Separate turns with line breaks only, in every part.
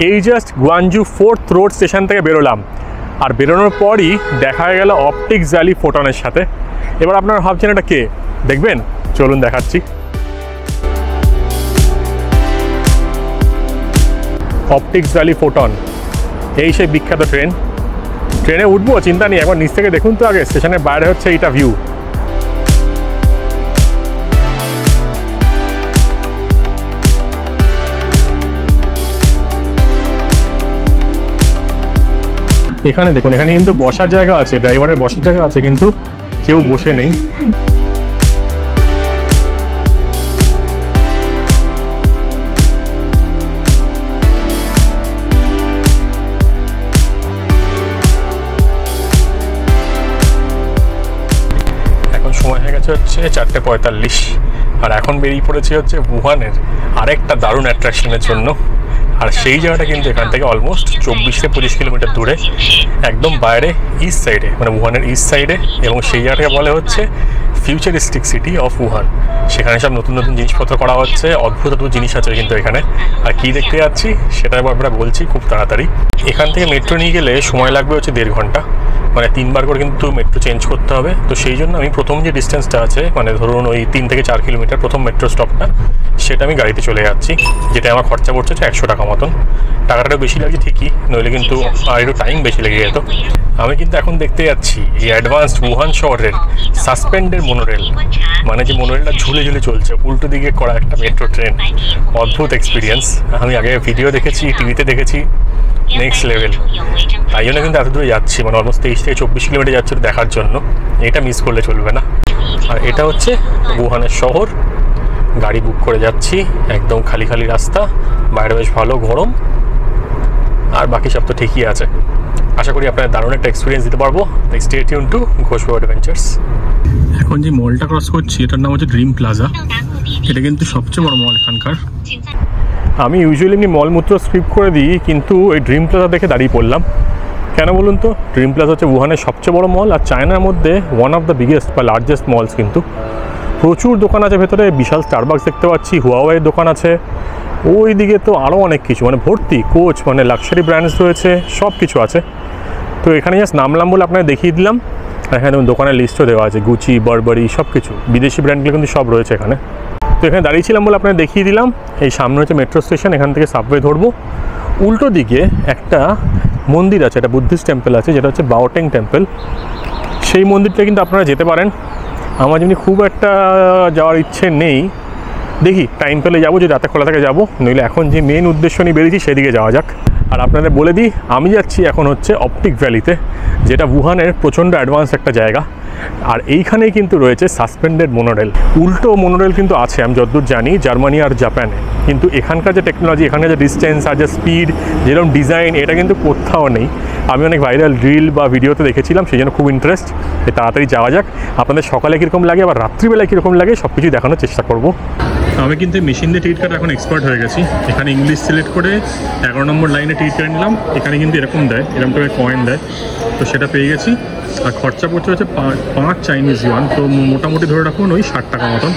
এই just Guangzhou 4th road station থেকে বেরোলাম, আর বেরোনোর পরই দেখা গেল অপটিক্স ভ্যালি ফোটনের সাথে। এবার আপনারা ভাবছেন এটা কে, দেখবেন? চলুন দেখাচ্ছি। অপটিক্স ভ্যালি ফোটন, এই সেই বিখ্যাত ট্রেনে উঠবো চিন্তা নেই, একবার নিচ থেকে দেখুন তো আগে। স্টেশনের বাইরে হচ্ছে এইটা ভিউ। এখানে দেখুন, এখানে কিন্তু বসার জায়গা আছে, ড্রাইভারের বসার জায়গা আছে, কিন্তু কেউ বসে নেই। এখন সময় হয়ে গেছে হচ্ছে 4:45, আর এখন বেরিয়ে পড়েছি হচ্ছে উহানের আরেকটা দারুণ অ্যাট্রাকশনের জন্য। আর সেই জায়গাটা কিন্তু এখান থেকে অলমোস্ট 24 থেকে 25 কিলোমিটার দূরে, একদম বাইরে ইস্ট সাইডে, মানে উহানের ইস্ট সাইডে। এবং সেই জায়গাটাকে বলে হচ্ছে ফিউচারিস্টিক সিটি অফ উহান। সেখানে সব নতুন নতুন জিনিসপত্র করা হচ্ছে, অদ্ভুত অদ্ভুত জিনিস আছে কিন্তু এখানে। আর কী দেখতে যাচ্ছি সেটা আমরা বলছি খুব তাড়াতাড়ি। এখান থেকে মেট্রো নিয়ে গেলে সময় লাগবে হচ্ছে 1.5 ঘন্টা, মানে 3 বার করে কিন্তু মেট্রো চেঞ্জ করতে হবে। তো সেই জন্য আমি প্রথম যে ডিস্টেন্সটা আছে, মানে ধরুন ওই 3 থেকে 4 কিলোমিটার প্রথম মেট্রো স্টপটা, সেটা আমি গাড়িতে চলে যাচ্ছি, যেটা আমার খরচা পড়ছে 100 টাকা মতন। টাকাটা বেশি লাগছে ঠিকই, নইলে কিন্তু আর একটু টাইম বেশি লেগে যেত। আমি কিন্তু এখন দেখতে যাচ্ছি এই অ্যাডভান্সড উহান শহরের সাসপেন্ডেড মোনোরেল, মানে যে মোনোরেলটা ঝুলে ঝুলে চলছে, উল্টো দিকে করা একটা মেট্রো ট্রেন। অদ্ভুত এক্সপিরিয়েন্স। আমি আগে ভিডিও দেখেছি, টিভিতে দেখেছি, নেক্সট লেভেল। তাই জন্য কিন্তু এত দূরে যাচ্ছি, মানে অলমোস্ট 23 থেকে 24 কিলোমিটার যাচ্ছে দেখার জন্য। এটা মিস করলে চলবে না। আর এটা হচ্ছে উহানের শহর। গাড়ি বুক করে যাচ্ছি, একদম খালি খালি রাস্তা, বাইরে বেশ ভালো গরম, আর বাকি সব তো ঠিকই আছে। আশা করি আপনার দারুণ একটা এক্সপিরিয়েন্স দিতে পারবো। Stay tuned to Ghosh adventures. এখন যে মলটা ক্রস করছি এটার নাম হচ্ছে ড্রিম প্লাজা। এটা কিন্তু সবচেয়ে বড় মল এখানকার। আমি ইউজুয়ালি এমনি মলমূত্র স্কিপ করে দিই, কিন্তু এই ড্রিম প্লাজা দেখে দাঁড়িয়ে পড়লাম। কেন বলুন তো? ড্রিম প্লাজা হচ্ছে উহানের সবচেয়ে বড় মল, আর চায়নার মধ্যে ওয়ান অফ দ্য বিগেস্ট বা লার্জেস্ট মলস। কিন্তু প্রচুর দোকান আছে ভেতরে, বিশাল স্টারবাকস দেখতে পাচ্ছি, হুয়াওয়ের দোকান আছে, ওই দিকে তো আরও অনেক কিছু, মানে ভর্তি কোচ, মানে লাক্সারি ব্র্যান্ডস রয়েছে, সব কিছু আছে। তো এখানে জাস্ট নামলাম বলে আপনাকে দেখিয়ে দিলাম। এখানে দোকানের লিস্টও দেওয়া আছে, গুচি, বারবারি, সব কিছু বিদেশি ব্র্যান্ডগুলো কিন্তু সব রয়েছে এখানে। তো এখানে দাঁড়িয়েছিলাম বলে আপনাকে দেখিয়ে দিলাম। এই সামনে হচ্ছে মেট্রো স্টেশন, এখান থেকে সাবওয়ে ধরবো। উল্টো দিকে একটা মন্দির আছে, একটা বুদ্ধিস্ট টেম্পল আছে, যেটা হচ্ছে বাওটেং টেম্পল। সেই মন্দিরটা কিন্তু আপনারা যেতে পারেন। আমার যেমনি খুব একটা যাওয়ার ইচ্ছে নেই, দেখি টাইম পেলে যাবো, যদি রাতে খোলা থাকে যাবো, নইলে এখন যে মেন উদ্দেশ্য নিয়ে বেরিয়েছি সেদিকে যাওয়া যাক। আর আপনাদের বলে দিই, আমি যাচ্ছি এখন হচ্ছে অপটিক ভ্যালিতে, যেটা উহানের প্রচণ্ড অ্যাডভান্স একটা জায়গা। আর এইখানেই কিন্তু রয়েছে সাসপেন্ডেড মোনোরেল। উল্টো মোনোরেল কিন্তু আছে আমি যতদূর জানি জার্মানি আর জাপানে, কিন্তু এখানকার যে টেকনোলজি, এখানকার যে ডিস্টেন্স আর যে স্পিড, যেরকম ডিজাইন, এটা কিন্তু কোথাও নেই। আমি অনেক ভাইরাল রিল বা ভিডিওতে দেখেছিলাম, সেই জন্য খুব ইন্টারেস্ট। তাড়াতাড়ি যাওয়া যাক। আপনাদের সকালে কীরকম লাগে আবার রাত্রিবেলায় কীরকম লাগে সব কিছুই দেখানোর চেষ্টা করব। আমি কিন্তু মেশিন দিয়ে টিকিট কাটা এখন এক্সপার্ট হয়ে গেছি। এখানে ইংলিশ সিলেক্ট করে 11 নম্বর লাইনে টিকিট কেটে নিলাম। এখানে কিন্তু এরকম দেয়, এরকম করে কয়েন দেয়, তো সেটা পেয়ে গেছি। আর খরচা পড়ছে হচ্ছে 5 চাইনিজ ইউয়ান, তো মোটামুটি ধরে রাখুন ওই 60 টাকা মতন।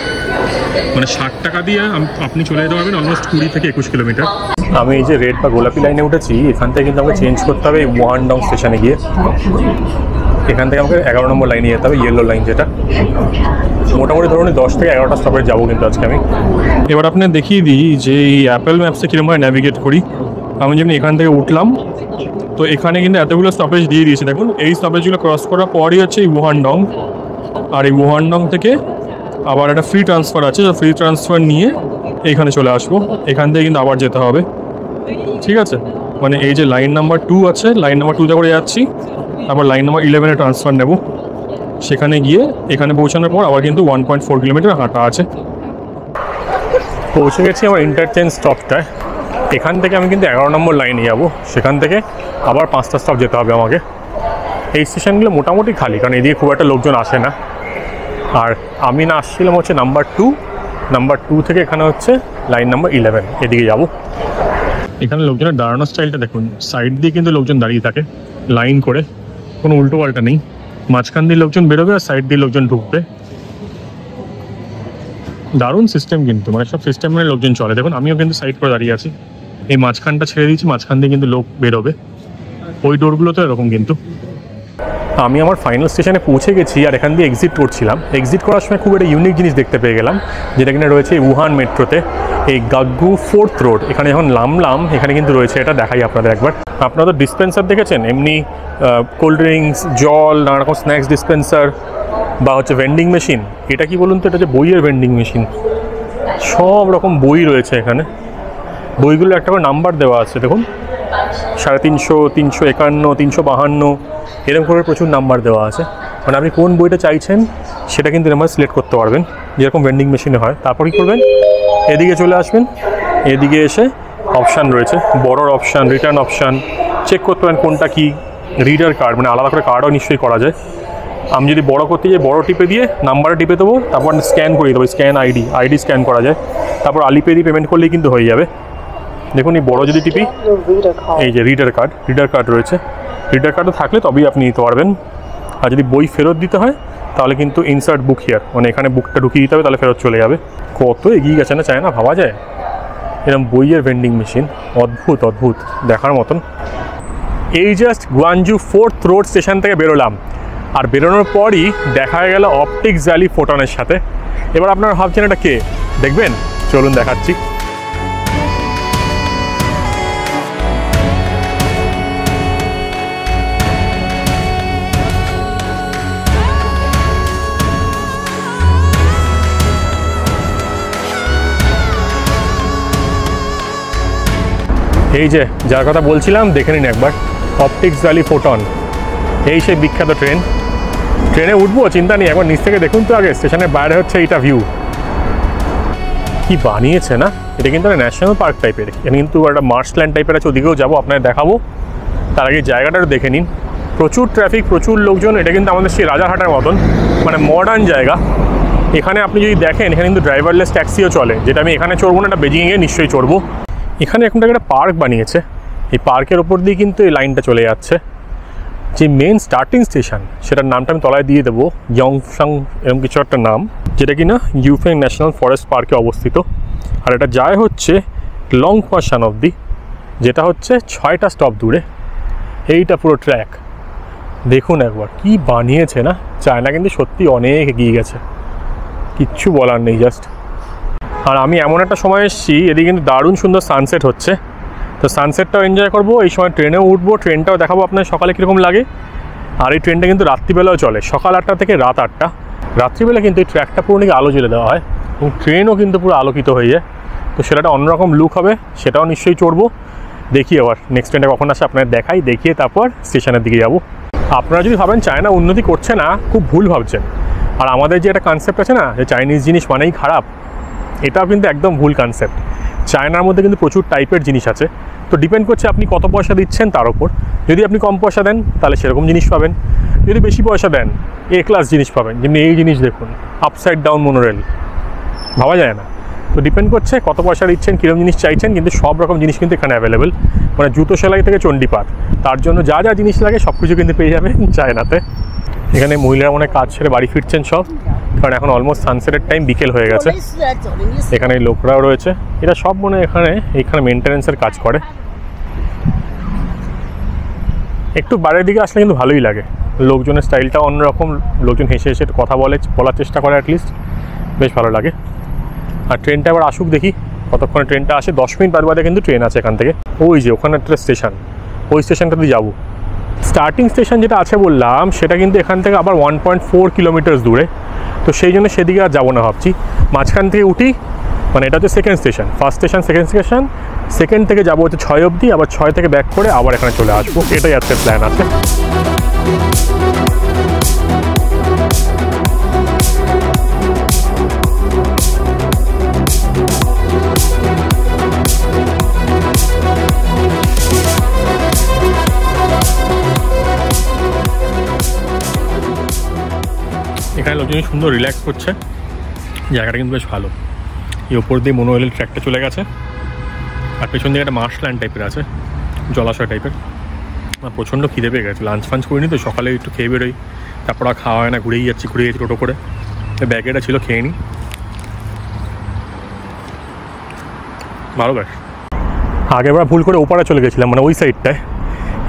মানে 60 টাকা দিয়ে আপনি চলে যেতে পারবেন অলমোস্ট 20 থেকে 21 কিলোমিটার। আমি এই যে রেড বা গোলাপি লাইনে উঠেছি, এখান থেকে কিন্তু আমাকে চেঞ্জ করতে হবে ওয়ানডং স্টেশনে গিয়ে। এখান থেকে আমাকে 11 নম্বর লাইনে যেতে হবে, ইয়েলো লাইন যেটা। মোটামুটি ধরুন 10 থেকে 11টা স্টপেজ যাবো কিন্তু আজকে আমি। এবার আপনার দেখিয়ে দিই যে এই অ্যাপেল ম্যাপসে কীরকমভাবে ন্যাভিগেট করি। আমি যেমন এখান থেকে উঠলাম, তো এখানে কিন্তু এতগুলো স্টপেজ দিয়ে দিয়েছে। দেখুন এই স্টপেজগুলো ক্রস করার পরই হচ্ছে এই উহানডং। আর এই উহানডং থেকে আবার একটা ফ্রি ট্রান্সফার আছে, তো ফ্রি ট্রান্সফার নিয়ে এইখানে চলে আসবো। এখান থেকে কিন্তু আবার যেতে হবে, ঠিক আছে? মানে এই যে লাইন নাম্বার 2 আছে, লাইন নাম্বার 2তে করে যাচ্ছি, আবার লাইন নাম্বার 11-এ ট্রান্সফার নেব। সেখানে গিয়ে এখানে পৌঁছানোর পর আবার কিন্তু 1.4 কিলোমিটার হাঁটা আছে। পৌঁছে গেছি আমার ইন্টারচেঞ্জ স্টপটায়। এখান থেকে আমি কিন্তু 11 নম্বর লাইনে যাবো, সেখান থেকে আবার 5টা স্টপ যেতে হবে আমাকে। এই স্টেশনগুলো মোটামুটি খালি, কারণ এদিকে খুব একটা লোকজন আসে না। আর আমি না আসছিলাম হচ্ছে নাম্বার 2 থেকে এখানে হচ্ছে লাইন নাম্বার 11, এদিকে যাব। এখানে লোকজনের দাঁড়ানোর স্টাইলটা দেখুন, সাইড দিয়ে কিন্তু লোকজন দাঁড়িয়ে থাকে লাইন করে, কোনো উল্টো পাল্টা নেই। মাঝখান দিয়ে লোকজন বেরোবে আর সাইড দিয়ে লোকজন ঢুকবে। দারুণ সিস্টেম কিন্তু, মানে সব সিস্টেম মানে লোকজন চলে। দেখুন আমিও কিন্তু সাইড করে দাঁড়িয়ে আছি, এই মাঝখানটা ছেড়ে দিয়েছি, মাঝখান দিয়ে কিন্তু লোক বেরোবে। ওই ডোরগুলো তো এরকম। কিন্তু আমি আমার ফাইনাল স্টেশনে পৌঁছে গেছি আর এখান দিয়ে এক্সিট করছিলাম। এক্সিট করার সময় খুব একটা ইউনিক জিনিস দেখতে পেয়ে গেলাম, যেটা কিনা রয়েছে উহান মেট্রোতে, এই গাগ্গু 4th রোড। এখানে যখন নামলাম এখানে কিন্তু রয়েছে, এটা দেখাই আপনাদের একবার। আপনারা তো ডিসপেন্সার দেখেছেন, এমনি কোল্ড ড্রিঙ্কস, জল, নানা রকম স্ন্যাক্স ডিসপেন্সার বা হচ্ছে ভেন্ডিং মেশিন। এটা কি বলুন তো, এটা হচ্ছে বইয়ের ভেন্ডিং মেশিন। সব রকম বই রয়েছে এখানে। বইগুলো একটা করে নাম্বার দেওয়া আছে, দেখুন 350, 351, 352, এরকম করে প্রচুর নাম্বার দেওয়া আছে। মানে আপনি কোন বইটা চাইছেন সেটা কিন্তু এরকম সিলেক্ট করতে পারবেন, যেরকম ভেন্ডিং মেশিনে হয়। তারপর কী করবেন, এদিকে চলে আসবেন। এদিকে এসে অপশান রয়েছে, বড়োর অপশান, রিটার্ন অপশান, চেক করতে পারেন কোনটা কি। রিডার কার্ড, মানে আলাদা করে কার্ডও নিশ্চয়ই করা যায়। আমি যদি বড় করতে যাই, বড় টিপে দিয়ে নাম্বারে টিপে দেবো, তারপর স্ক্যান করে দেবো, স্ক্যান আইডি স্ক্যান করা যায়। তারপর আলিপে দিয়ে পেমেন্ট করলেই কিন্তু হয়ে যাবে। দেখুন এই বড় যদি টিপি, এই যে রিডার কার্ড রয়েছে। রিডার কার্ডও থাকলে তবেই আপনি নিতে পারবেন। আর যদি বই ফেরত দিতে হয় তাহলে কিন্তু ইনসার্ট বুক হিয়ার, মানে এখানে বুকটা ঢুকিয়ে দিতে হবে, তাহলে ফেরত চলে যাবে। কত এগিয়ে গেছে না, চায় না ভাবা যায়। এরকম বইয়ের ভেন্ডিং মেশিন, অদ্ভুত অদ্ভুত, দেখার মতন। এই জাস্ট গুয়ানজু 4th রোড স্টেশন থেকে বেরোলাম, আর বেরোনোর পরই দেখা গেল অপটিক্স ভ্যালি ফোটনের সাথে। এবার আপনারা ভাবছেন এটা কে, দেখবেন, চলুন দেখাচ্ছি। এই যে যার কথা বলছিলাম, দেখে নিন একবার, অপটিক্স ভ্যালি ফোটন। এই সেই বিখ্যাত ট্রেনে উঠবো চিন্তা নেই, একবার নিচ থেকে দেখুন তো আগে। স্টেশনের বাইরে হচ্ছে এইটা ভিউ, কি বানিয়েছে না। এটা কিন্তু একটা ন্যাশনাল পার্ক টাইপের, এখানে কিন্তু একটা মার্শল্যান্ড টাইপের আছে, ওদিকেও যাবো, আপনাদের দেখাবো। তার আগে জায়গাটাও দেখে নিন, প্রচুর ট্রাফিক, প্রচুর লোকজন। এটা কিন্তু আমাদের সেই রাজারহাটের মতন, মানে মডার্ন জায়গা। এখানে আপনি যদি দেখেন, এখানে কিন্তু ড্রাইভারলেস ট্যাক্সিও চলে, যেটা আমি এখানে চড়বো না, এটা বেজিংয়ে গিয়ে নিশ্চয়ই চড়বো। এখানে এখন একটা পার্ক বানিয়েছে, এই পার্কের ওপর দিয়ে কিন্তু এই লাইনটা চলে যাচ্ছে। যে মেন স্টার্টিং স্টেশন, সেটার নামটা আমি তলায় দিয়ে দেবো, ইয়ংসাং এরকম কিছু একটা নাম, যেটা কিনা ইউফেং ন্যাশনাল ফরেস্ট পার্কে অবস্থিত। আর এটা যায় হচ্ছে লংফাসান অবধি, যেটা হচ্ছে 6টা স্টপ দূরে। এইটা পুরো ট্র্যাক দেখুন একবার, কি বানিয়েছে না। চায়না কিন্তু সত্যি অনেক এগিয়ে গেছে, কিচ্ছু বলার নেই জাস্ট। আর আমি এমন একটা সময় এসেছি, এদিকে কিন্তু দারুণ সুন্দর সানসেট হচ্ছে, তো সানসেটটাও এনজয় করবো। এই সময় ট্রেনেও উঠবো, ট্রেনটাও দেখাবো আপনার সকালে কীরকম লাগে। আর এই ট্রেনটা কিন্তু রাত্রিবেলাও চলে, সকাল 8টা থেকে রাত 8টা। রাত্রিবেলা কিন্তু এই ট্র্যাকটা পুরো নাকি আলো জ্বেলে দেওয়া হয়, এবং ট্রেনও কিন্তু পুরো আলোকিত হয়ে যায়। তো সেটা অন্যরকম লুক হবে, সেটাও নিশ্চয়ই চড়বো। দেখি এবার নেক্সট ট্রেনটা কখন আসে আপনাদের দেখাই, দেখিয়ে তারপর স্টেশনের দিকে যাবো। আপনারা যদি ভাবেন চায়না উন্নতি করছে না, খুব ভুল ভাবছেন। আর আমাদের যে একটা কনসেপ্ট আছে না, যে চাইনিজ জিনিস মানেই খারাপ, এটাও কিন্তু একদম ভুল কনসেপ্ট। চায়নার মধ্যে কিন্তু প্রচুর টাইপের জিনিস আছে, তো ডিপেন্ড করছে আপনি কত পয়সা দিচ্ছেন তার উপর। যদি আপনি কম পয়সা দেন তাহলে সেরকম জিনিস পাবেন, যদি বেশি পয়সা দেন এ ক্লাস জিনিস পাবেন। যেমনি এই জিনিস দেখুন, আপসাইড ডাউন মোনোরেল, ভাবা যায় না। তো ডিপেন্ড করছে কত পয়সা দিচ্ছেন, কীরকম জিনিস চাইছেন। কিন্তু সব রকম জিনিস কিন্তু এখানে অ্যাভেলেবেল, মানে জুতো সেলাই থেকে চণ্ডীপাঠ, তার জন্য যা যা জিনিস লাগে সব কিছু কিন্তু পেয়ে যাবেন চায়নাতে। এখানে মহিলারা মনে কাজ ছেড়ে বাড়ি ফিরছেন সব, কারণ এখন অলমোস্ট সানসেটের টাইম, বিকেল হয়ে গেছে। এখানে লোকরাও রয়েছে, এরা সব মনে এখানে মেনটেন্যান্সের কাজ করে। একটু বাইরের দিকে আসলে কিন্তু ভালোই লাগে, লোকজনের স্টাইলটা অন্যরকম, লোকজন হেসে হেসে কথা বলার চেষ্টা করে, অ্যাটলিস্ট বেশ ভালো লাগে। আর ট্রেনটা এবার আসুক, দেখি কতক্ষণে ট্রেনটা আসে। 10 মিনিট বাদে কিন্তু ট্রেন আছে এখান থেকে। ওই যে ওখানে একটা স্টেশন, ওই স্টেশনটাতে যাবো। স্টার্টিং স্টেশন যেটা আছে বললাম, সেটা কিন্তু এখান থেকে আবার 1.4 কিলোমিটার দূরে, তো সেই জন্য সেদিকে আর যাবো না ভাবছি। মাঝখান থেকে উঠি, মানে এটা হচ্ছে second station, first station second station, second থেকে যাবো হচ্ছে 6 অবধি, আবার 6 থেকে ব্যাক করে আবার এখানে চলে আসবো। এটাই আজকের প্ল্যান আছে। এখানে লোকজন সুন্দর রিল্যাক্স করছে, জায়গাটা কিন্তু বেশ ভালো। এই ওপর দিয়ে মনোরেলের ট্র্যাকটা চলে গেছে, আর পেছন দিকে একটা মার্শল্যান্ড টাইপের আছে, জলাশয় টাইপের। আমার প্রচণ্ড খিদে পেয়ে গেছে, লাঞ্চ ফাঞ্চ করিনি তো, সকালে একটু খেয়ে বেরোই, তারপর আর খাওয়া হয় না, ঘুরে যাচ্ছি টোটো করে। ব্যাগেটা ছিল, খেয়ে নিই, ভালো ব্যাস। আগেরবার ভুল করে ওপারে চলে গেছিলাম, মানে ওই সাইডটায়।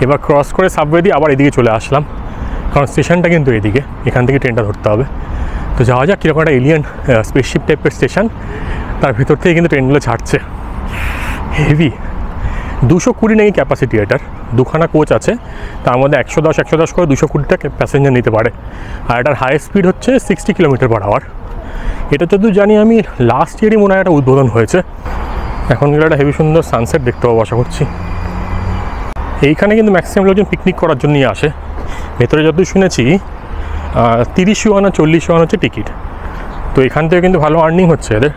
এবার ক্রস করে সাবওয়ে দিয়ে আবার এদিকে চলে আসলাম, কারণ স্টেশনটা কিন্তু এদিকে, এখান থেকে ট্রেনটা ধরতে হবে। তো যাওয়া যাক, কীরকম একটা এলিয়ান স্পেসশিপ টাইপের স্টেশন, তার ভিতর থেকে কিন্তু ট্রেনগুলো ছাড়ছে। হেভি, 220 নাকি ক্যাপাসিটি এটার, দুখানা কোচ আছে, তার মধ্যে 110 করে 220টা প্যাসেঞ্জার নিতে পারে। আর এটার হাই স্পিড হচ্ছে 60 km/h। এটা যদিও জানি আমি লাস্ট ইয়ারই মনে হয় একটা উদ্বোধন হয়েছে। এখন গেলে একটা হেভি সুন্দর সানসেট দেখতে পাবো আশা করছি। এইখানে কিন্তু ম্যাক্সিমাম লোকজন পিকনিক করার জন্যই আসে। ভেতরে যতদূর শুনেছি 30 ইউয়ান আর 40 ইউয়ান হচ্ছে টিকিট। তো এখান থেকে কিন্তু ভালো আর্নিং হচ্ছে এদের,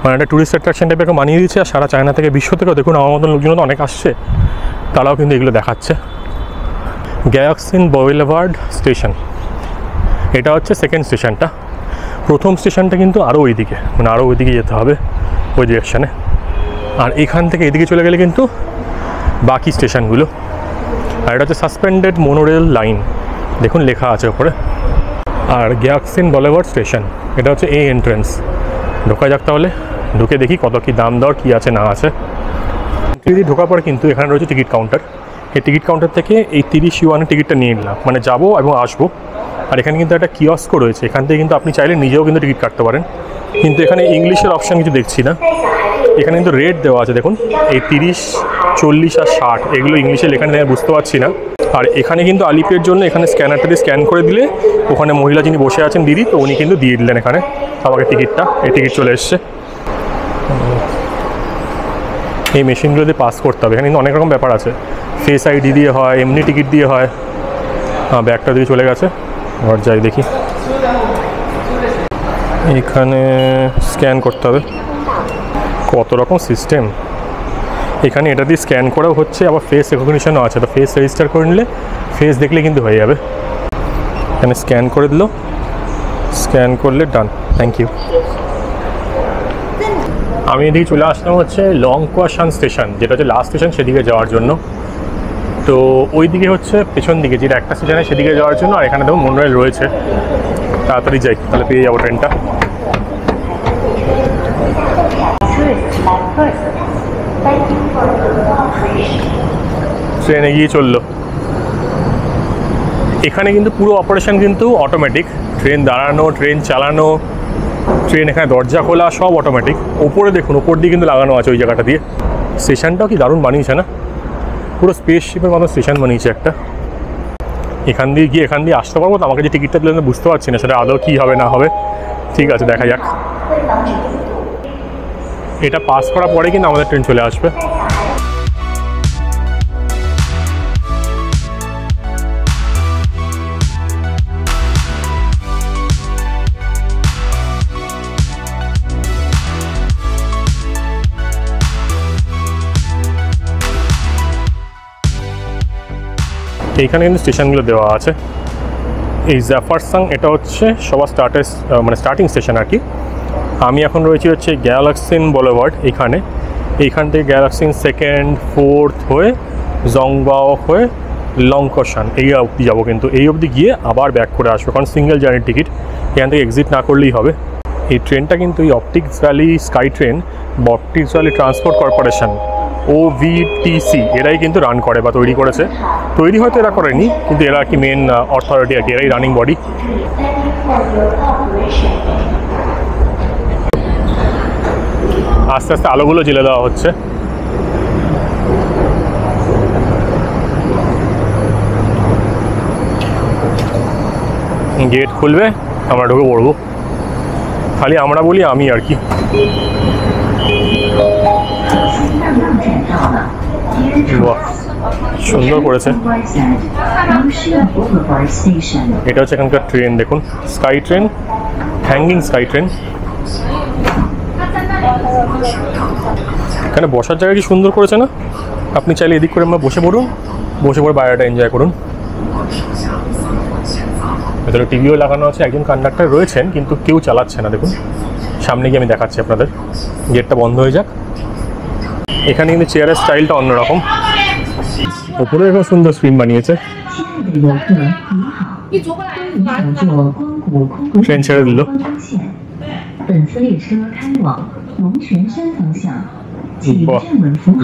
মানে একটা ট্যুরিস্ট অ্যাট্রাকশন টাইপের মানিয়ে দিচ্ছে। আর সারা চায়না থেকে, বিশ্ব থেকেও দেখুন আমার মতন লোকজন তো অনেক আসছে, তারাও কিন্তু এগুলো দেখাচ্ছে। গ্যালাক্সিন বুলেভার্ড স্টেশন, এটা হচ্ছে সেকেন্ড স্টেশনটা। প্রথম স্টেশনটা কিন্তু আরও ওইদিকে, মানে আরও ওইদিকে যেতে হবে ওই ডিরেকশানে। আর এখান থেকে এদিকে চলে গেলে কিন্তু বাকি স্টেশনগুলো। আর এটা হচ্ছে সাসপেন্ডেড মোনোরেল লাইন, দেখুন লেখা আছে ওপরে। আর গ্যালাক্সিন বুলেভার্ড স্টেশন, এটা হচ্ছে এই এন্ট্রেন্স। ঢোকা যাক তাহলে, ঢুকে দেখি কত কী দাম দর কী আছে না আছে। ঢোকার পরে কিন্তু এখানে রয়েছে টিকিট কাউন্টার। এই টিকিট কাউন্টার থেকে এই 30 ইউয়ানের টিকিটটা নিয়ে নিলাম, মানে যাবো এবং আসবো। আর এখানে কিন্তু একটা কিয়স্কও রয়েছে, এখান থেকে কিন্তু আপনি চাইলে নিজেও কিন্তু টিকিট কাটতে পারেন। কিন্তু এখানে ইংলিশের অপশান কিছু দেখছি না। এখানে কিন্তু রেট দেওয়া আছে দেখুন, এই 30, 40 আর 60 এগুলো ইংলিশে লেখা নেই, বুঝতে পারছি না। আর এখানে কিন্তু আলিপের জন্য এখানে স্ক্যানারটা দিয়ে স্ক্যান করে দিলে ওখানে মহিলা যিনি বসে আছেন দিদি, তো উনি কিন্তু দিয়ে দিলেন এখানে আমাকে টিকিটটা। এই টিকিট চলে এসছে। এই মেশিনগুলো দিয়ে পাস করতে হবে। এখানে কিন্তু অনেক রকম ব্যাপার আছে, ফেস আইডি দিয়ে হয়, এমনি টিকিট দিয়ে হয়। ব্যাগটা দিয়ে চলে গেছে, আবার যাই দেখি। এখানে স্ক্যান করতে হবে, কত রকম সিস্টেম। এখানে এটা দিয়ে স্ক্যান করাও হচ্ছে, আবার ফেস রেকগনিশনও আছে। তো ফেস রেজিস্টার করে নিলে ফেস দেখলে কিন্তু হয়ে যাবে। এখানে স্ক্যান করে দিল, স্ক্যান করলে ডান, থ্যাংক ইউ। আমি এদিকে চলে আসলাম হচ্ছে লংকোয়াশান স্টেশন, যেটা হচ্ছে লাস্ট স্টেশন, সেদিকে যাওয়ার জন্য। তো ওই দিকে হচ্ছে পেছন দিকে যেটা একটা স্টেশনে, সেদিকে যাওয়ার জন্য। আর এখানে দেখুন মোনোরেল রয়েছে, তাড়াতাড়ি যাই তাহলে পেয়ে যাবো ট্রেনটা। ট্রেন এগিয়ে চললো। এখানে কিন্তু পুরো অপারেশন কিন্তু অটোমেটিক, ট্রেন দাঁড়ানো, ট্রেন চালানো, ট্রেন এখানে দরজা খোলা, সব অটোমেটিক। ওপরে দেখুন, ওপর দিয়ে কিন্তু লাগানো আছে ওই জায়গাটা দিয়ে। স্টেশনটাও কি দারুণ বানিয়েছে না, পুরো স্পেসশিপের মতো স্টেশন বানিয়েছে একটা। এখান দিয়ে গিয়ে এখান দিয়ে আসতে পারবো তো? আমাকে যে টিকিটটা দিলে বুঝতে পারছি না সেটা আদৌ কী হবে না হবে। ঠিক আছে, দেখা যাক। এটা পাস করার পরে কিন্তু আমাদের ট্রেন চলে আসবে। এইখানে কিন্তু স্টেশনগুলো দেওয়া আছে। এই জাফারসাং, এটা হচ্ছে সবার মানে স্টার্টিং স্টেশন আর কি। আমি এখন রয়েছি হচ্ছে গ্যালাক্সিন বুলেভার্ড। এইখান থেকে গ্যালাক্সিন 2nd, 4th হয়ে জংবাও হয়ে লংকোয়াশান এই অবধি যাবো। কিন্তু এই অবধি গিয়ে আবার ব্যাক করে আসবো, কারণ সিঙ্গেল জার্নির টিকিট, এখান থেকে এক্সিট না করলেই হবে। এই ট্রেনটা কিন্তু এই অপটিক্স ভ্যালি স্কাই ট্রেন বা optics valley transport corporation OVTC এরাই কিন্তু রান করে বা তৈরি করেছে। তৈরি হয়তো এরা করেনি, কিন্তু এরা কি মেন অথরিটি আর কি, এরাই রানিং বডি। আস্তে আস্তে আলোগুলো জ্বেলে দেওয়া হচ্ছে। গেট খুলবে, আমরা ঢুকে পড়বো। খালি আমরা বলি আমি আর কি। বাহ, সুন্দর করেছে। এটা হচ্ছে এখানকার ট্রেন, দেখুন sky train, hanging sky train. এখানে বসার জায়গা কি সুন্দর করেছে না? আপনি চাইলে এদিক করে আমরা বসে পড়ুন, বসে পড়ে বাইরেটা এনজয় করুন। ভেতরে টিভিও লাগানো আছে, একজন কন্ডাক্টর রয়েছেন কিন্তু কেউ চালাচ্ছে না। দেখুন সামনে গিয়ে আমি দেখাচ্ছি আপনাদের। গেটটা বন্ধ হয়ে যাক। এখানে কিন্তু চেয়ারের স্টাইলটা অন্যরকম। ওপরে এখন সুন্দর স্ক্রিন বানিয়েছে। ট্রেন ছেড়ে দিল।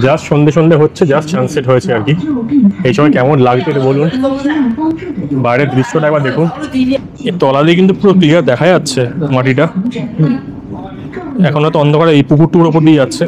জাস্ট সন্ধে সন্ধে হচ্ছে, জাস্ট সানসেট হয়েছে আর কি। এই সময় কেমন লাগছে এটা বলুন। বাইরের দৃশ্যটা একবার দেখুন, এই তলা দিয়ে কিন্তু পুরো ক্লিয়ার দেখা যাচ্ছে মাটিটা। এখন হয়তো অন্ধকারে এই পুকুরটুকুর ওপর দিয়ে যাচ্ছে।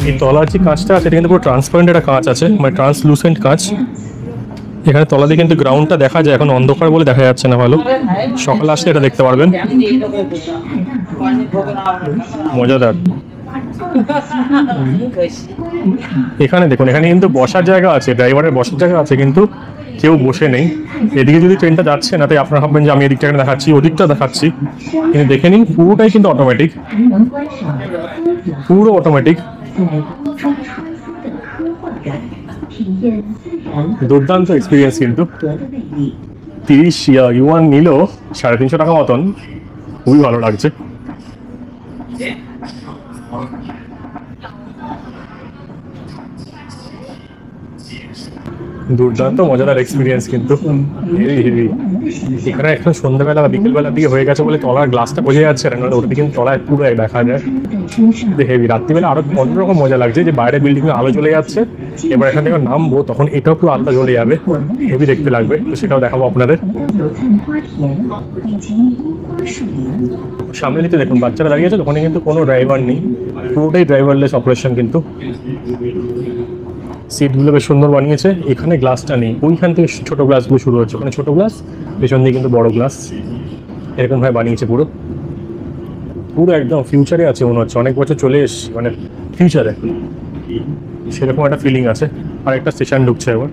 এই তলার যে কাঁচটা আছে এটা কিন্তু পুরো ট্রান্সপারেন্ট একটা কাঁচ আছে, মানে ট্রান্সলুসেন্ট কাঁচ। এখানে তলা দিয়ে কিন্তু গ্রাউন্ডটা দেখা যায়, এখন অন্ধকার বলে দেখা যাচ্ছে না ভালো। সকালে আসলে এটা দেখতে পারবেন, মজাদার। এখানে দেখুন, এখানে কিন্তু বসার জায়গা আছে, ড্রাইভারের বসার জায়গা আছে, কিন্তু কেউ বসে নেই। এদিকে যদি ট্রেনটা যাচ্ছে না, তাই আপনারা ভাববেন যে আমি এদিকটা দেখাচ্ছি, ওদিকটা দেখাচ্ছি, কিন্তু দেখে নিন পুরোটাই কিন্তু অটোমেটিক, পুরো অটোমেটিক। দুর্দান্ত এক্সপিরিয়েন্স কিন্তু। 30 ইউয়ান নিল, 350 টাকা মতন, খুবই ভালো লাগছে। দুর্দান্ত মজাদার এক্সপিরিয়েন্স কিন্তু, হেভি হেভি। এখানে এখন সন্ধ্যাবেলা বা বিকেলবেলার দিকে হয়ে গেছে বলে তলার গ্লাসটা বোঝা যাচ্ছে না, ওটা কিন্তু তলায় পুরো দেখা যায়। হেভি। রাত্রিবেলা আরো অন্যরকম মজা লাগছে, যে বাইরে বিল্ডিং এ আলো জ্বলে যাচ্ছে, এবার এখান থেকে নামবো তখন এটাও পুরো আলোটা জ্বলে যাবে, হেভি দেখতে লাগবে। তো সেটাও দেখাবো আপনাদের। সামনে দিতে দেখুন বাচ্চারা দাঁড়িয়ে আছে, ওখানে কিন্তু কোনো ড্রাইভার নেই, পুরোটাই ড্রাইভারলেস অপারেশন কিন্তু। সিটগুলো বেশ সুন্দর বানিয়েছে। এখানে গ্লাসটা নেই, ওইখান থেকে ছোট গ্লাসগুলো শুরু হচ্ছে, ওখানে ছোট গ্লাস, পেছন দিয়ে কিন্তু বড় গ্লাস, এরকম ভাবে বানিয়েছে পুরো। পুরো একদম ফিউচারে আছে মনে হচ্ছে, অনেক বছর চলে এসেছি মানে ফিউচারে, সেরকম একটা ফিলিং আছে। আর একটা স্টেশন ঢুকছে এবার।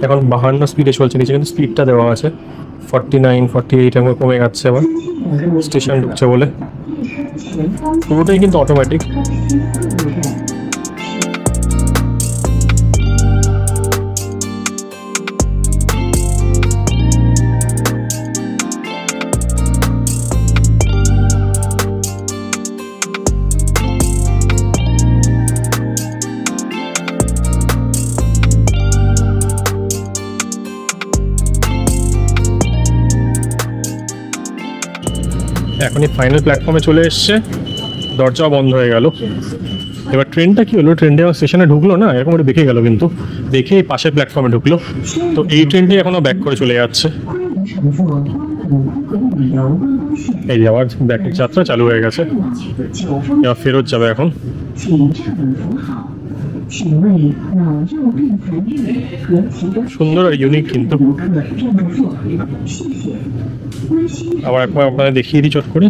এখন 52 স্পিডে চলছে, নিচে কিন্তু স্পিডটা দেওয়া আছে 49, 48 এমন কমে যাচ্ছে আবার স্টেশন ঢুকছে বলে। পুরোটাই কিন্তু অটোমেটিক। এখনই ফাইনাল প্ল্যাটফর্মে চলে এসছে, দরজাও বন্ধ হয়ে গেল। এবার ট্রেনটা কি হলো, ট্রেনটা স্টেশনে ঢুকলো না, এরকম করে দেখে গেল, কিন্তু দেখে পাশের প্ল্যাটফর্মে ঢুকলো। তো এই ট্রেনটাই এখনো ব্যাক করে চলে যাচ্ছে। এই যে আবার ব্যাকের যাত্রা চালু হয়ে গেছে, এবার ফেরত যাবে এখন। সুন্দর আর ইউনিক কিন্তু। আবার একবার আপনাদের দেখিয়ে দিই চট করে।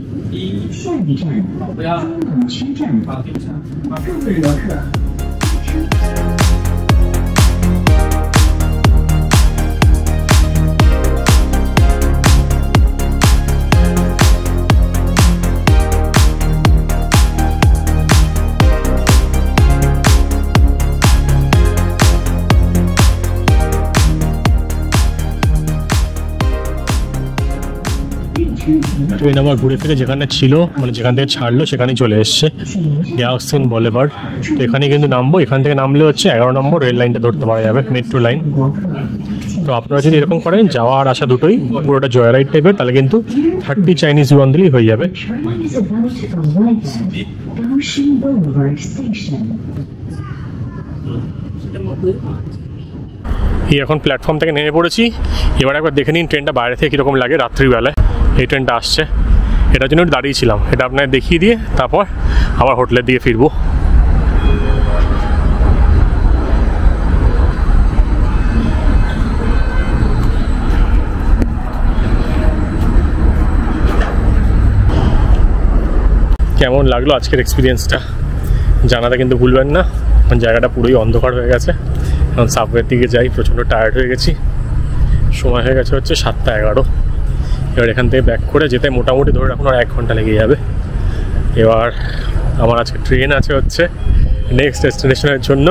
ট্রেন আবার ঘুরে ফিরে যেখানে ছিল, মানে যেখান থেকে ছাড়লো সেখানেই চলে এসছে, গ্যাওসিন বলেভার্ড। তো এখানে কিন্তু নামবো, এখান থেকে নামলে হচ্ছে 11 নম্বর রেল লাইনটা ধরতে পারা যাবে, মেট্রো লাইন। তো আপনারা যদি এরকম করেন, যাওয়া আর আসা দুটোই পুরোটা জয় রাইড টাইপের, তাহলে কিন্তু 30 চাইনিজ ইউয়ান দিলেই হয়ে যাবে। এই এখন প্ল্যাটফর্ম থেকে নেমে পড়েছি। এবার একবার দেখে নিন ট্রেনটা বাইরে থেকে কীরকম লাগে রাত্রিবেলায়। এই ট্রেনটা আসছে, এটার জন্য দাঁড়িয়েছিলাম, এটা আপনাকে দেখিয়ে দিয়ে তারপর আবার হোটেলের দিকে ফিরবো। কেমন লাগলো আজকের এক্সপিরিয়েন্সটা জানাতে কিন্তু ভুলবেন না। এখন জায়গাটা পুরোই অন্ধকার হয়ে গেছে, এখন সাবওয়ের দিকে যাই, প্রচণ্ড টায়ার্ড হয়ে গেছি। সময় হয়ে গেছে হচ্ছে 7:11। এবার এখান থেকে ব্যাক করে যেতে মোটামুটি ধরে রাখুন আর 1 ঘন্টা লেগে যাবে। এবার আমার আজকে ট্রেন আছে হচ্ছে নেক্সট ডেস্টিনেশনের জন্য।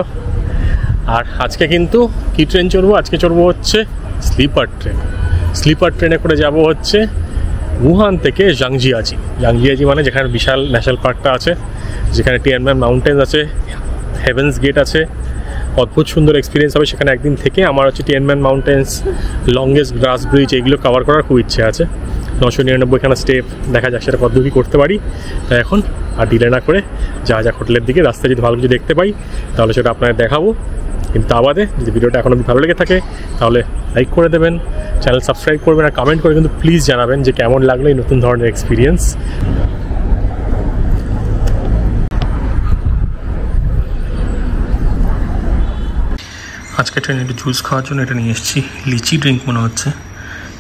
আর আজকে কিন্তু কী ট্রেন চড়বো, আজকে চড়বো হচ্ছে স্লিপার ট্রেন। স্লিপার ট্রেনে করে যাব হচ্ছে উহান থেকে জাংজিয়াজি। জাংজিয়াজি মানে যেখানে বিশাল ন্যাশনাল পার্কটা আছে, যেখানে টিয়ানম্যান মাউন্টেন্স আছে, হেভেন্স গেট আছে, অদ্ভুত সুন্দর এক্সপিরিয়েন্স হবে সেখানে একদিন থেকে। আমার হচ্ছে টিয়ানম্যান মাউন্টেন্স, লংগেস্ট গ্রাস ব্রিজ, এইগুলো কভার করার খুব ইচ্ছে আছে। 999খানা স্টেপ, দেখা যাক সেটা কতদূর কী করতে পারি। তাই এখন আর ডিলে না করে যা হোটেলের দিকে রাস্তায় যদি ভালো কিছু দেখতে পাই তাহলে সেটা আপনাদের দেখাবো। কিন্তু তা বাদে যদি ভিডিওটা এখন ভালো লেগে থাকে তাহলে লাইক করে দেবেন, চ্যানেল সাবস্ক্রাইব করবেন, আর কমেন্ট করে কিন্তু প্লিজ জানাবেন যে কেমন লাগলো এই নতুন ধরনের এক্সপিরিয়েন্স। আজকে ট্রেনে একটু জুস খাওয়ার জন্য এটা নিয়ে এসেছি। লিচি ড্রিঙ্ক মনে হচ্ছে,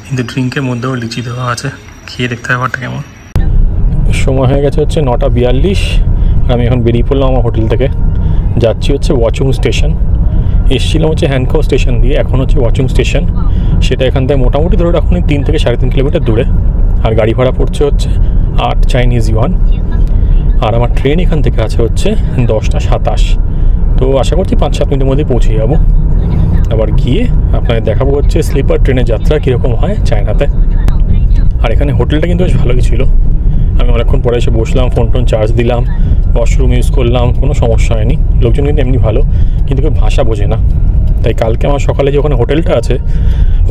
কিন্তু ড্রিঙ্কের মধ্যেও লিচি দেওয়া আছে। খেয়ে দেখতে হবে ব্যাপারটা কেমন। সময় হয়ে গেছে হচ্ছে 9:42। আমি এখন বেরিয়ে পড়লাম আমার হোটেল থেকে। যাচ্ছি হচ্ছে ওয়াচুং স্টেশন। এসেছিলাম হচ্ছে হ্যানকো স্টেশন দিয়ে, এখন হচ্ছে ওয়াচুং স্টেশন। সেটা এখান থেকে মোটামুটি ধরে রাখুন 3 থেকে 3.5 কিলোমিটার দূরে। আর গাড়ি ভাড়া পড়ছে হচ্ছে 8 চাইনিজ ইউয়ান। আর আমার ট্রেন এখান থেকে আছে হচ্ছে 10:27। তো আশা করছি 5-7 মিনিটের মধ্যে পৌঁছে যাবো। আবার গিয়ে আপনাদের দেখাবো হচ্ছে স্লিপার ট্রেনের যাত্রা কীরকম হয় চায়নাতে। আর এখানে হোটেলটা কিন্তু বেশ ভালোই ছিল। আমি অনেকক্ষণ পরে এসে বসলাম, ফোন চার্জ দিলাম, ওয়াশরুম ইউজ করলাম, কোনো সমস্যা হয়নি। লোকজন কিন্তু এমনি ভালো, কিন্তু কেউ ভাষা বোঝে না। তাই কালকে আমার সকালে যে ওখানে হোটেলটা আছে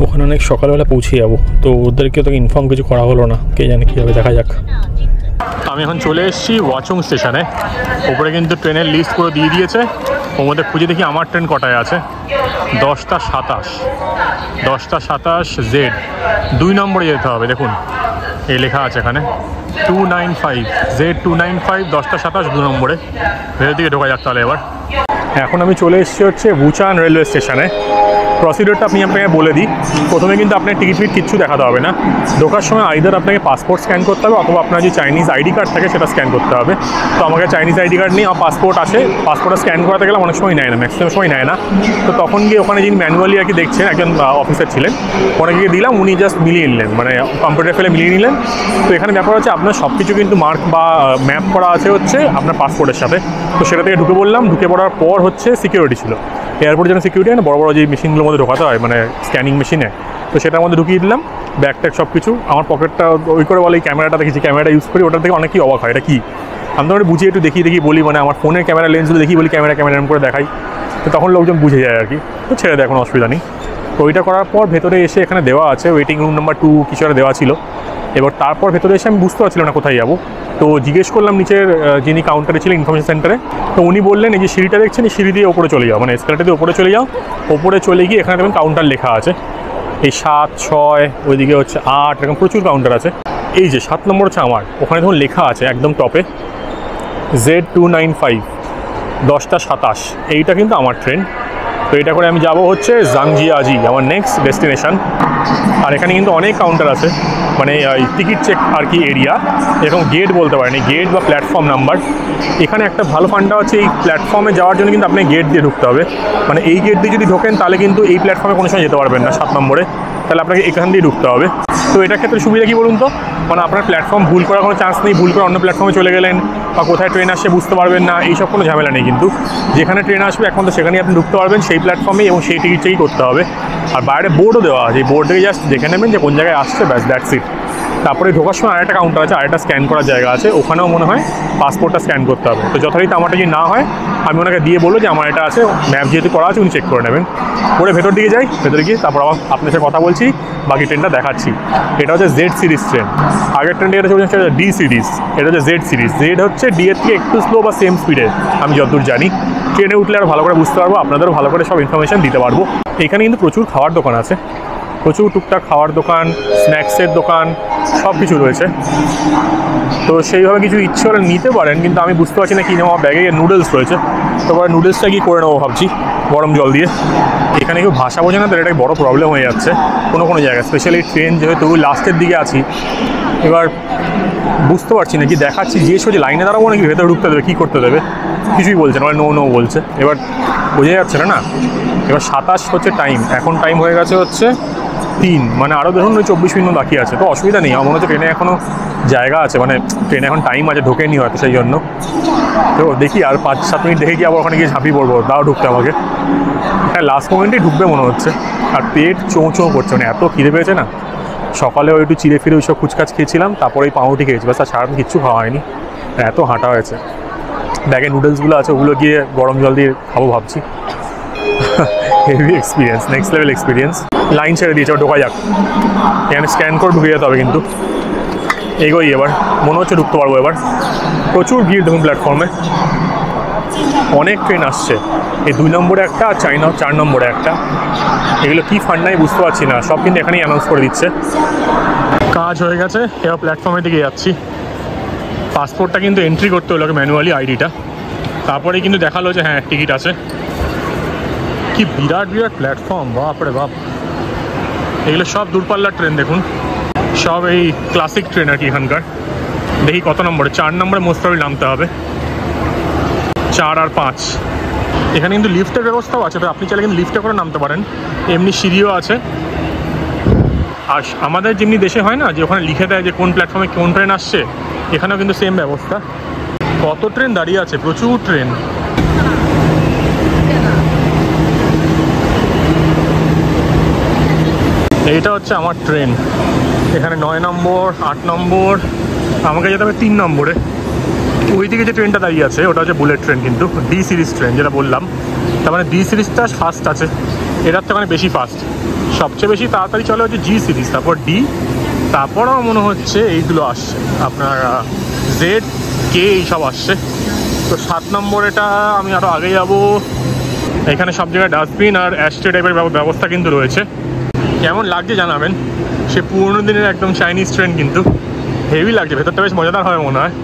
ওখানে অনেক সকালবেলা পৌঁছে যাবো। তো ওদেরকে তো ইনফর্ম কিছু করা হলো না, কে জানে কী হবে, দেখা যাক। আমি এখন চলে এসেছি ওয়াচুং স্টেশনে। ওপরে কিন্তু ট্রেনের লিস্ট করে দিয়ে দিয়েছে। ওর মধ্যে খুঁজে দেখি আমার ট্রেন কটায় আছে। 10:27। 10:27 জেড 2 নম্বরে যেতে হবে। দেখুন এই লেখা আছে এখানে 295 জেড 295 10:27 2 নম্বরে। ভেতর দিকে ঢোকা যাক তাহলে এবার। এখন আমি চলে এসেছি হচ্ছে বুচান রেলওয়ে স্টেশনে। প্রসিডিওরটা আমি আপনাকে বলে দিই। প্রথমে কিন্তু আপনার টিকিট কিচ্ছু দেখাতে হবে না। ঢোকার সময় আইদার আপনাকে পাসপোর্ট স্ক্যান করতে হবে অথবা আপনার যে চাইনিজ আইডি কার্ড থাকে সেটা স্ক্যান করতে হবে। তো আমাকে চাইনিজ আইডি কার্ড নেই, আমার পাসপোর্ট আছে। পাসপোর্টটা স্ক্যান করাতে গেলে অনেক সময় নেয় না, ম্যাক্সিমাম সময় নেয় না। তো তখন গিয়ে ওখানে যিনি ম্যানুয়ালি আর কি দেখছেন, একজন অফিসার ছিলেন, ওনাকে গিয়ে দিলাম, উনি জাস্ট মিলিয়ে নিলেন, মানে কম্পিউটার ফেলে মিলিয়ে নিলেন। তো এখানে ব্যাপার হচ্ছে আপনার সব কিছু কিন্তু মার্ক বা ম্যাপ করা আছে হচ্ছে আপনার পাসপোর্টের সাথে। তো সেটা থেকে ঢুকে পড়লাম। ঢুকে পড়ার পর হচ্ছে সিকিউরিটি ছিল, এয়ারপোর্টে যেন সিকিউরিটি হয় না, বড় বড় যে মেশিনগুলোর মধ্যে ঢোকাতে হয়, মানে স্ক্যানিং মেশিনে। তো সেটার মধ্যে ঢুকিয়ে দিলাম ব্যাগ ট্যাগ সব কিছু। আমার পকেটটা ওই করে বলে, এই ক্যামেরাটা দেখেছি, ক্যামেরাটা ইউজ করি, ওটার থেকে অনেকেই অবাক হয় এটা কী। আমি তো বুঝিয়ে একটু দেখিয়ে বলি, মানে আমার ফোনের ক্যামেরা লেন্সগুলো দেখি বলি ক্যামেরা এরকম করে দেখাই। তো তখন লোকজন বুঝে যায় আর কি। তো ছেড়ে দেয়, কোনো অসুবিধা নেই। তো ওইটা করার পর ভেতরে এসে এখানে দেওয়া আছে ওয়েটিং রুম নাম্বার 2 কিছু একটা দেওয়া ছিল। এবার তারপর ভেতরে এসে আমি বুঝতে পারছিলাম না কোথায় যাবো। তো জিজ্ঞেস করলাম নিচের যিনি কাউন্টারে ছিলেন ইনফরমেশন সেন্টারে। তো উনি বললেন এই যে সিঁড়িটা দেখছেন, এই সিঁড়ি দিয়ে ওপরে চলে যাও, মানে এসকালেটর দিয়ে ওপরে চলে যাও। ওপরে চলে গিয়ে এখানে দেখবেন কাউন্টার লেখা আছে, এই 7, 6, ওইদিকে হচ্ছে 8, এরকম প্রচুর কাউন্টার আছে। এই যে 7 নম্বর হচ্ছে আমার, ওখানে দেখুন লেখা আছে একদম টপে Z295 10:27। এইটা কিন্তু আমার ট্রেন। তো এটা করে আমি যাব হচ্ছে জাংজিয়াজি, আমার নেক্সট ডেস্টিনেশন। আর এখানে কিন্তু অনেক কাউন্টার আছে, মানে টিকিট চেক আর কি এরিয়া, এরকম গেট বলতে পারেন, গেট বা প্ল্যাটফর্ম নাম্বার। এখানে একটা ভালো ফান্ডা হচ্ছে, এই প্ল্যাটফর্মে যাওয়ার জন্য কিন্তু আপনাকে গেট দিয়ে ঢুকতে হবে। মানে এই গেট দিয়ে যদি ঢোকেন তাহলে কিন্তু এই প্ল্যাটফর্মে কোনো সময় যেতে পারবেন না 7 নম্বরে, তাহলে আপনাকে এখান দিয়ে ঢুকতে হবে। তো এটার ক্ষেত্রে সুবিধা কী বলুন তো, মানে আপনার প্ল্যাটফর্ম ভুল করার কোনো চান্স নেই। ভুল করে অন্য প্ল্যাটফর্মে চলে গেলেন বা কোথায় ট্রেন আসছে বুঝতে পারবেন না, এইসব কোনো ঝামেলা নেই। কিন্তু যেখানে ট্রেন আসবে এখন তো সেখানেই আপনি ঢুকতে পারবেন সেই প্ল্যাটফর্মে, এবং সেই টিকিট চেকই করতে হবে। আর বাইরে বোর্ডও দেওয়া আছে, এই বোর্ড থেকে জাস্ট দেখে নেবেন যে কোন জায়গায় আসছে, ব্যাস দ্যাটস ইট। তারপরে ঢোকার সময় আরেকটা কাউন্টার আছে, আরেকটা স্ক্যান করার জায়গা আছে, ওখানেও মনে হয় পাসপোর্টটা স্ক্যান করতে হবে। তো যথারীতি আমারটা যদি না হয় আমি ওনাকে দিয়ে বলবো যে আমার এটা আছে, ম্যাপ যেহেতু করা আছে উনি চেক করে নেবেন। পরে ভেতর দিকে যাই, ভেতরে গিয়ে তারপর আবার আপনার সাথে কথা বলছি, বাকি ট্রেনটা দেখাচ্ছি। এটা হচ্ছে জেড সিরিজ ট্রেন। আগের ট্রেনটা এটা হচ্ছে ডি সিরিজ, এটা হচ্ছে জেড সিরিজ। জেড হচ্ছে ডি এর থেকে একটু স্লো বা সেম স্পিডে, আমি যতদূর জানি। ট্রেনে উঠলে আরও ভালো করে বুঝতে পারবো, আপনাদেরও ভালো করে সব ইনফরমেশান দিতে পারবো। এখানে কিন্তু প্রচুর খাওয়ার দোকান আছে, প্রচুর টুকটাক খাওয়ার দোকান, স্ন্যাক্সের দোকান, সব কিছু রয়েছে। তো সেইভাবে কিছু ইচ্ছে হলে নিতে পারেন, কিন্তু আমি বুঝতে পারছি না কি নেওয়া। ব্যাগে নুডলস রয়েছে, তারপরে নুডলসটা কি করে নেবো ভাবছি গরম জল দিয়ে। এখানে কেউ ভাষা বোঝে না, তো এটা বড় প্রবলেম হয়ে যাচ্ছে কোনো কোনো জায়গায়, স্পেশালি ট্রেন যেহেতু লাস্টের দিকে আছি। এবার বুঝতে পারছি না কি দেখাচ্ছি, জিজ্ঞেস করছি লাইনে দাঁড়াবো নাকি ভেতরে ঢুকতে দেবে, কী করতে দেবে, কিছুই বলছে না, নো বলছে। এবার বোঝা যাচ্ছে না। এবার 27 হচ্ছে টাইম, এখন টাইম হয়ে গেছে হচ্ছে 3, মানে আরও ধরুন ওই 24 মিনিট বাকি আছে। তো অসুবিধা নেই, আমার মনে হচ্ছে ট্রেনে এখনও জায়গা আছে, মানে ট্রেনে এখন টাইম আছে, ঢোকেনি হয়তো সেই জন্য। তো দেখি আর 5-7 মিনিট দেখে গিয়ে আবার ওখানে গিয়ে ঝাঁপিয়ে পড়বো, তাও ঢুকতে আমাকে। হ্যাঁ, লাস্ট মোমেন্টেই ঢুকবে মনে হচ্ছে। আর পেট চোঁ চোঁ করছে, মানে এত খিদে পেয়েছে না। সকালে ওই একটু চিড়ে ফিরে ওইসব কুচকাচ খেয়েছিলাম, তারপরে ওই পাউরুটি খেয়েছি, বাস আর সারাদিন কিচ্ছু খাওয়া হয়নি, এত হাঁটা হয়েছে। ব্যাগে নুডলসগুলো আছে, ওগুলো গিয়ে গরম জল দিয়ে খাবো ভাবছি। Heavy experience, next level experience. Line ছেড়ে দিয়েছে, ঢোকা যাক। এখানে স্ক্যান করে ঢুকে যেতে হবে কিন্তু। এগোই এবার, মনে হচ্ছে ঢুকতে পারবো এবার। প্রচুর ভিড় দেখুন প্ল্যাটফর্মে, অনেক ট্রেন আসছে। এই 2 নম্বরে একটা আর 4 নম্বরে একটা। এগুলো কী ফান্ডাই বুঝতে পারছি না, সব কিন্তু এখানেই অ্যানাউন্স করে দিচ্ছে। কাজ হয়ে গেছে, এবার প্ল্যাটফর্মের দিকে যাচ্ছি। পাসপোর্টটা কিন্তু এন্ট্রি করতে হলো ম্যানুয়ালি, আইডিটা, তারপরে কিন্তু দেখালো যে হ্যাঁ টিকিট আছে। কি বিরাট বিরাট প্ল্যাটফর্ম, বাপরে বাপ। এগুলো সব দূরপাল্লার ট্রেন দেখুন, সব এই ক্লাসিক ট্রেন আর কি এখানকার। দেখি কত নম্বরে, 4 নম্বরে মোস্ট প্রবাবলি নামতে হবে, 4 আর 5। এখানে কিন্তু লিফটের ব্যবস্থাও আছে, তো আপনি চাইলে কিন্তু লিফটে করে নামতে পারেন, এমনি সিঁড়িও আছে। আর আমাদের যেমনি দেশে হয় না যে ওখানে লিখে দেয় যে কোন প্ল্যাটফর্মে কোন ট্রেন আসছে, এখানেও কিন্তু সেম ব্যবস্থা। কত ট্রেন দাঁড়িয়ে আছে, প্রচুর ট্রেন। এইটা হচ্ছে আমার ট্রেন, এখানে 9 নম্বর, 8 নম্বর, আমাকে যেতে হবে 3 নম্বরে। ওইদিকে যে ট্রেনটা দাঁড়িয়ে আছে ওটা হচ্ছে বুলেট ট্রেন, কিন্তু ডি সিরিজ ট্রেন যেটা বললাম। তার মানে ডি সিরিজটা ফাস্ট আছে, এটার তো মানে বেশি ফাস্ট। সবচেয়ে বেশি তাড়াতাড়ি চলে হচ্ছে জি সিরিজ, তারপর ডি, তারপরও মনে হচ্ছে এইগুলো আসছে আপনার জেড, কে, এইসব আসছে। তো 7 নম্বর এটা আমি আরও আগে যাবো। এখানে সব জায়গায় ডাস্টবিন আর অ্যাস্ট্রে টাইপের ব্যবস্থা কিন্তু রয়েছে। কেমন লাগছে জানাবেন, সে পুরোনো দিনের একদম চাইনিজ ট্রেন, কিন্তু হেভি লাগছে, ভেতরটা বেশ মজাদার হবে মনে হয়।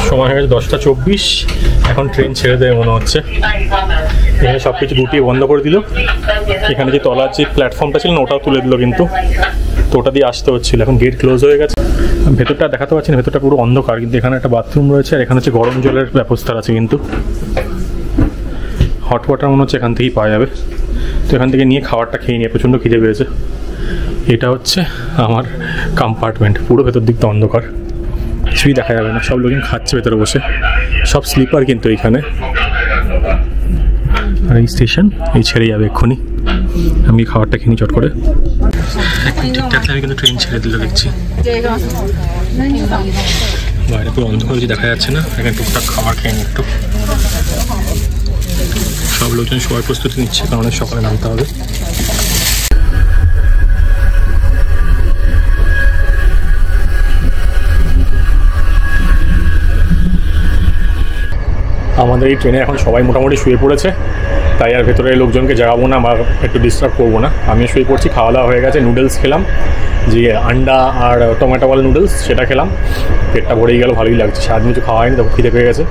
সময় হয়ে গেছে 10:24, এখন ট্রেন ছেড়ে দেবে মনে হচ্ছে। এখানে সব কিছু গুটিয়ে বন্ধ করে দিল। এখানে যে তলার যে প্ল্যাটফর্মটা ছিল না ওটাও তুলে দিল কিন্তু, তো ওটা দিয়ে আসতে হচ্ছিলো। এখন গেট ক্লোজ হয়ে গেছে, ভেতরটা দেখাতে পারছি না, ভেতরটা পুরো অন্ধকার। কিন্তু এখানে একটা বাথরুম রয়েছে, আর এখানে হচ্ছে গরম জলের ব্যবস্থা আছে, কিন্তু হট ওয়াটার মনে হচ্ছে এখান থেকেই পাওয়া যাবে। তো এখান থেকে নিয়ে খাবারটা খেয়ে নিয়ে, প্রচণ্ড খিদে পেয়েছে। এটা হচ্ছে আমার কম্পার্টমেন্ট, পুরো ভেতর দিকটা অন্ধকার, কিছুই দেখা যাবে না, সব লোকজন খাচ্ছে ভেতরে বসে, সব স্লিপার কিন্তু এইখানে। আর এই স্টেশন এই ছেড়ে যাবে এক্ষুনি, আমি খাবারটা খেয়ে চট করে। ঠিকঠাক আমি কিন্তু ট্রেন ছেড়ে দিল দেখছি, বাইরে পুরো অন্ধকার কিছু দেখা যাচ্ছে না। এখানে টুকটাক খাবার খেয়ে নিই একটু। সব লোকজন শোয়ার প্রস্তুতি নিচ্ছে, কারণ সকালে নামতে হবে। আমাদের এই ট্রেনে এখন সবাই মোটামুটি শুয়ে পড়েছে, তাই আর ভেতরে লোকজনকে জাগাবো না বা একটু ডিস্টার্ব করবো না। আমি শুয়ে পড়ছি, খাওয়া দাওয়া হয়ে গেছে। নুডলস খেলাম, যে আন্ডা আর টমেটোওয়ালা নুডলস, সেটা খেলাম, পেটটা ভরেই গেল, ভালোই লাগছে। সারাদিন কিছু খাওয়া হয়নি, তখন খিদে পেয়ে গেছে।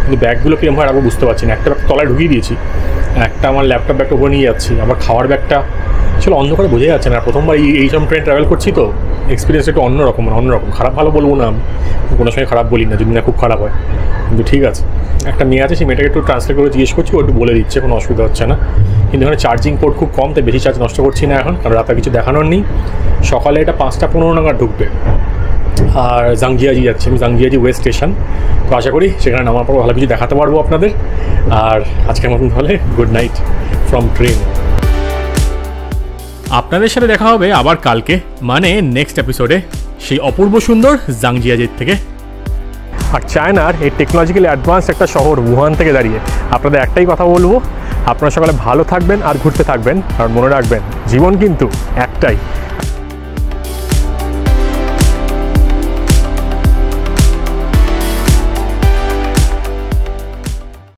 কিন্তু ব্যাগগুলো কিরকম হয় রাখবো বুঝতে পারছি না। একটা ব্যাগ তলায় ঢুকিয়ে দিয়েছি, একটা আমার ল্যাপটপ ব্যাগটা উপরে নিয়ে যাচ্ছি, আবার খাওয়ার ব্যাগটা আসলে অন্ধকারে বোঝা যাচ্ছে না। প্রথমবার এইসব ট্রেন ট্রাভেল করছি, তো এক্সপিরিয়েন্স একটু অন্যরকম, খারাপ ভালো বলবো না, কোনো সময় খারাপ বলি না যদি না খুব খারাপ হয়, কিন্তু ঠিক আছে। একটা মেয়ে আছে, সেই মেয়েটাকে একটু ট্রান্সলেট করে জিজ্ঞেস করছি, ও একটু বলে দিচ্ছে, কোনো অসুবিধা হচ্ছে না। কিন্তু এখানে চার্জিং পোর্ট খুব কম, তাই বেশি চার্জ নষ্ট করছি না এখন, কারণ রাতে কিছু দেখানোর নেই। সকালে এটা 5:15 নাগাদ ঢুকবে, আর জাংজিয়াজি যাচ্ছি আমি, জাংজিয়াজি ওয়েস্ট স্টেশন। তো আশা করি সেখানে নামার পর ভালো কিছু দেখাতে পারবো আপনাদের। আর আজকের মতন তাহলে গুড নাইট ফ্রম ট্রেন। আপনাদের সাথে দেখা হবে আবার কালকে, মানে নেক্সট এপিসোডে, সেই অপূর্ব সুন্দর জাংজিয়াজির থেকে। আর চায়নার এই টেকনোলজিক্যালি অ্যাডভান্স একটা শহর উহান থেকে দাঁড়িয়ে আপনাদের একটাই কথা বলবো, আপনারা সকালে ভালো থাকবেন আর ঘুরতে থাকবেন, কারণ মনে রাখবেন জীবন কিন্তু একটাই।